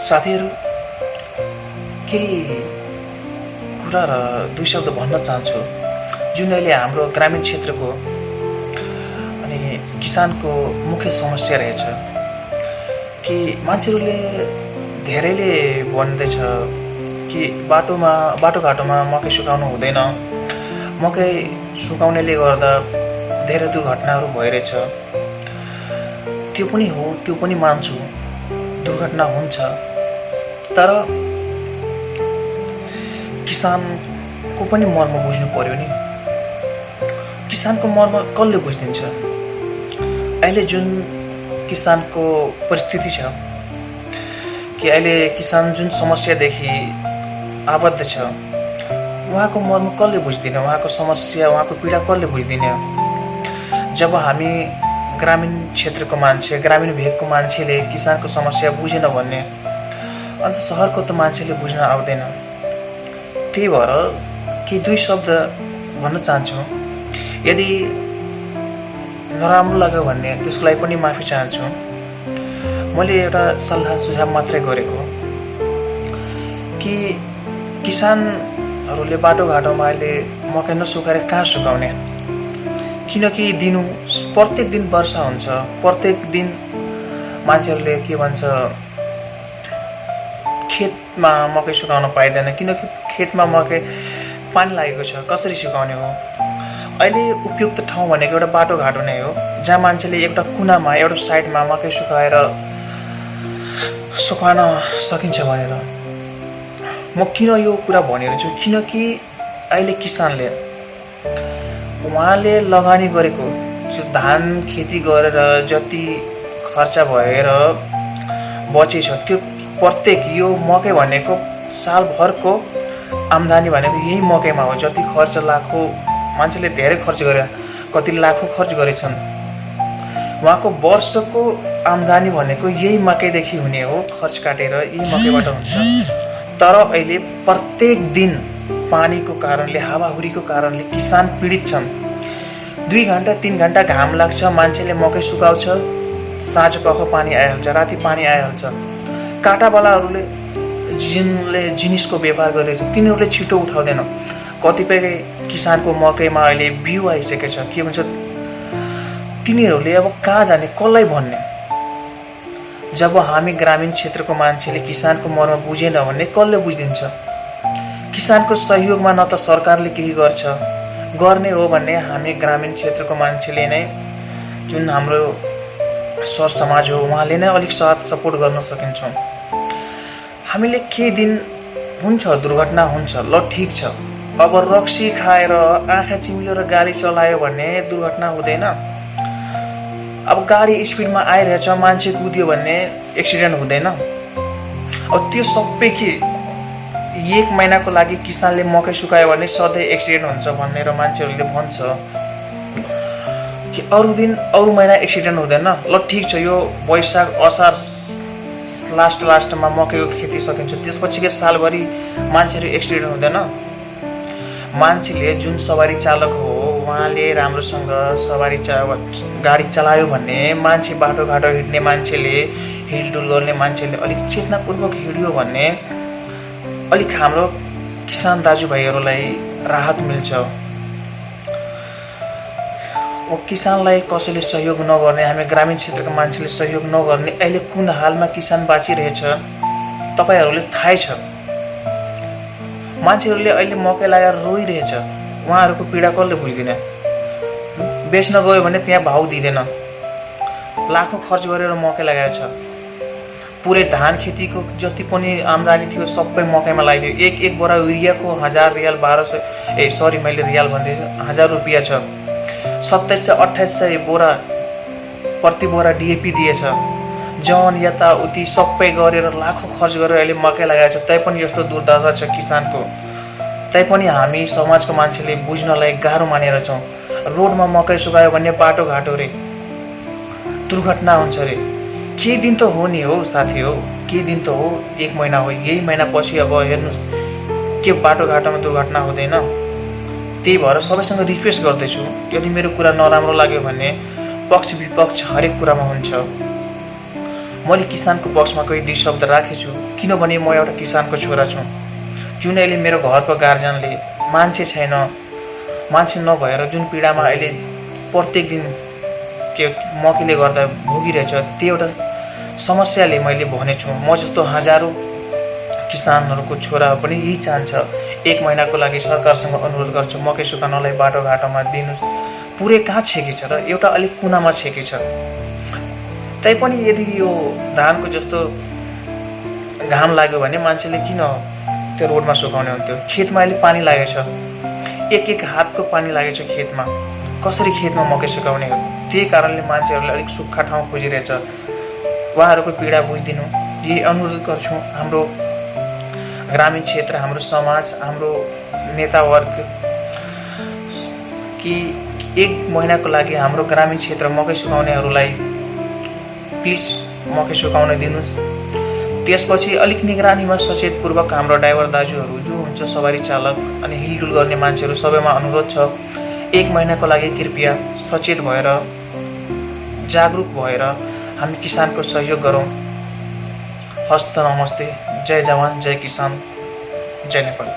साथीहरू, केही कुरा र दुई शब्द भन्न चाहन्छु जुन अहिले हाम्रो ग्रामीण क्षेत्रको अनि किसानको मुख्य समस्या रहेछ। कि मान्छेहरूले धेरैले भन्दैछ कि बाटोघाटोमा मकै सुकाउनु हुँदैन, मकै सुकाउनेले गर्दा धेरै दुर्घटनाहरू भइरहेछ। त्यो पनि हो, त्यो पनि मान्छु, दुर्घटना हुन्छ। तर किसानको पनि मर्म बुझ्नु पर्यो नि। किसानको मर्म कसले बुझिदिन्छ? अहिले जुन किसानको परिस्थिति छ, कि अहिले किसान जुन समस्यादेखि आबद्ध छ, उहाँको मर्म कसले बुझिदिने? उहाँको समस्या, उहाँको पीडा कसले बुझिदिने? जब हामी ग्रामीण क्षेत्रको मान्छे, ग्रामीण भेगको मान्छेले किसानको समस्या बुझेन भने अन्त सहरको त मान्छेले बुझ्न आउँदैन। त्यही भएर कि दुई शब्द भन्न चाहन्छु। यदि नराम्रो लाग्यो भने त्यसको लागि पनि माफी चाहन्छु। मैले एउटा सल्लाह सुझाव मात्रै गरेको कि किसानहरूले बाटोघाटोमा अहिले मकै नसुकाएर कहाँ सुकाउने? किनकि प्रत्येक दिन वर्षा हुन्छ, प्रत्येक दिन मान्छेहरूले के भन्छ, खेतमा मकै सुकाउन पाइँदैन। किनकि खेतमा मकै पानी लागेको छ, कसरी सुकाउने हो? अहिले उपयुक्त ठाउँ भनेको एउटा बाटोघाटो नै हो, जहाँ मान्छेले एउटा कुनामा, एउटा साइडमा मकै सुकाउन सकिन्छ भनेर। म किन यो कुरा भनिरहेको छु? किनकि अहिले किसानले उहाँले लगानी गरेको धान खेती गरेर जति खर्च भएर बचेछ, त्यो प्रत्येक यो मकै भनेको सालभरको आम्दानी भनेको यही मकैमा हो। जति खर्च लाखौँ मान्छेले धेरै खर्च गरे, कति लाखौँ खर्च गरेछन्। उहाँको वर्षको आम्दानी भनेको यही मकैदेखि हुने हो, खर्च काटेर यही मकैबाट हुन्छ। तर अहिले प्रत्येक दिन पानीको कारणले, हावाहुरीको कारणले किसान पीडित छन्। 2 घन्टा 3 घन्टा घाम लाग्छ, मान्छेले मकै सुकाउँछ, साँझ पख पानी आइहाल्छ, राति पानी आइहाल्छ। काटावालाहरूले जुनले जिनिसको व्यापार गरेको छ तिनीहरूले छिटो उठाउँदैन। कतिपय किसानको मकैमा अहिले बिउ आइसकेको छ, के भन्छ, तिनीहरूले अब कहाँ जाने, कसलाई भन्ने? जब हामी ग्रामीण क्षेत्रको मान्छेले किसानको मर्म बुझेन भने कसले बुझिदिन्छ? किसानको सहयोगमा न त सरकारले केही गर्छ, गर्ने हो भने हामी ग्रामीण क्षेत्रको मान्छेले नै, जुन हाम्रो सर समाज हो, उहाँले नै अलिक साथ सपोर्ट गर्न सकिन्छौँ। हामीले केही दिन हुन्छ, दुर्घटना हुन्छ, ल ठिक छ। अब रक्सी खाएर आँखा चिम्लेर गाडी चलायो भने दुर्घटना हुँदैन। अब गाडी स्पिडमा आइरहेछ, मान्छे कुद्यो भने एक्सिडेन्ट हुँदैन। अब त्यो सबै के 1 महिनाको लागि किसानले मकै सुकायो भने सधैँ एक्सिडेन्ट हुन्छ भनेर मान्छेहरूले भन्छ कि अरू महिना एक्सिडेन्ट हुँदैन। ल ठिक छ, यो वैशाख असार लास्टमा मकैको खेती सकिन्छ, त्यसपछिको सालभरि मान्छेहरू एक्सिडेन्ट हुँदैन। मान्छेले, जुन सवारी चालक हो, उहाँले राम्रोसँग गाडी चलायो भने, मान्छे बाटोघाटो हिँड्ने मान्छेले, हिलडुल गर्ने मान्छेले अलिक चेतनापूर्वक हिँड्यो भने अलिक हाम्रो किसान दाजुभाइहरूलाई राहत मिल्छ। किसानलाई कसैले सहयोग नगर्ने, हामी ग्रामीण क्षेत्रका मान्छेले सहयोग नगर्ने अहिले कुन हालमा किसान बाँचिरहेछ तपाईँहरूले थाहै छ। मान्छेहरूले अहिले मकै लगाएर रोइरहेछ, उहाँहरूको पीडा कसले बुझ्दिने? बेच्न गयो भने त्यहाँ भाउ दिँदैन, लाखौँ खर्च गरेर मकै लगाएको छ, पुरै धान खेतीको जति पनि आम्दानी थियो सबै मकैमा लगाइदियो। एक बोरा युरियाको 1000 रियाल, 1200 मैले रियाल भन्दैछु, 1000 रुपियाँ छ। 2700-2800 बोरा प्रति बोरा डिएपी दिएछ। जन यताउति सबै गरेर लाखौँ खर्च गरेर अहिले मकै लगाएको छ। तैपनि यस्तो दुर्दशा छ किसानको, तैपनि हामी समाजको मान्छेले बुझ्नलाई गाह्रो मानेर छौँ। रोडमा मकै सुकायो भने बाटोघाटो रे दुर्घटना हुन्छ रे। केही दिन त हो नि हो साथी हो, केही दिन त हो, 1 महिना हो, यही महिनापछि अब हेर्नुहोस् के बाटोघाटोमा दुर्घटना हुँदैन। त्यही भएर सबैसँग रिक्वेस्ट गर्दैछु, यदि मेरो कुरा नराम्रो लाग्यो भने पक्ष विपक्ष हरेक कुरामा हुन्छ। मैले किसानको पक्षमा कोही दुई शब्द राखेछु, किनभने म एउटा किसानको छोरा छु। जुन अहिले मेरो घरको गार्जियनले मान्छे नभएर जुन पीडामा अहिले प्रत्येक दिन मकैले गर्दा भोगिरहेछ, त्यो एउटा समस्याले मैले भनेछु। म जस्तो हजारौँ किसानहरूको छोरा पनि यही चाहन्छ, 1 महिनाको लागि सरकारसँग अनुरोध गर्छु, मकै सुकाउनलाई बाटोघाटोमा दिनुहोस्। पुरै कहाँ छेकेछ र एउटा अलिक कुनामा छेकेछ। तैपनि यदि यो धानको जस्तो घाम लाग्यो भने मान्छेले किन त्यो रोडमा सुकाउने हुन्थ्यो? खेतमा अहिले पानी लागेको छ, एक हातको पानी लागेको छ खेतमा, कसरी खेतमा मकै सुकाउने हो? त्यही कारणले मान्छेहरूले अलिक सुक्खा ठाउँ खोजिरहेछ। उहाँहरूको पीडा बुझिदिनु, यही अनुरोध गर्छु। हाम्रो ग्रामीण क्षेत्र, हाम्रो समाज, हाम्रो नेतावर्ग कि 1 महिनाको लागि हाम्रो ग्रामीण क्षेत्र मकै सुकाउनेहरूलाई प्लिज मकै सुकाउन दिनुहोस्। त्यसपछि अलिक निगरानीमा सचेतपूर्वक हाम्रो ड्राइभर दाजुहरू जो हुन्छ, सवारी चालक अनि हिलडुल गर्ने मान्छेहरू सबैमा अनुरोध छ, 1 महिनाको लागि कृपया सचेत भएर, जागरुक भएर हामी किसानको सहयोग गरौँ। हस्त नमस्ते। जय जवान, जय किसान, जय नेपाल।